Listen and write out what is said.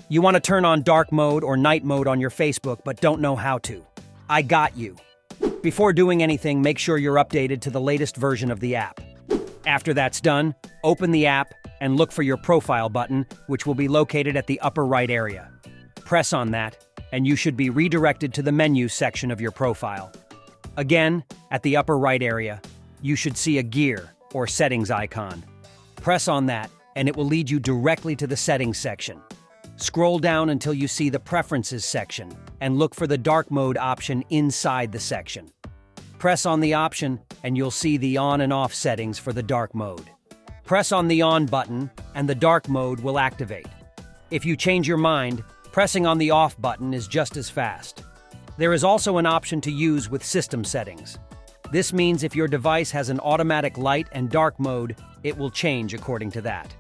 You want to turn on dark mode or night mode on your Facebook but don't know how to. I got you. Before doing anything, make sure you're updated to the latest version of the app. After that's done, open the app and look for your profile button, which will be located at the upper right area. Press on that, and you should be redirected to the menu section of your profile. Again, at the upper right area, you should see a gear or settings icon. Press on that, and it will lead you directly to the settings section. Scroll down until you see the preferences section, and look for the dark mode option inside the section. Press on the option, and you'll see the on and off settings for the dark mode. Press on the on button, and the dark mode will activate. If you change your mind, pressing on the off button is just as fast. There is also an option to use with system settings. This means if your device has an automatic light and dark mode, it will change according to that.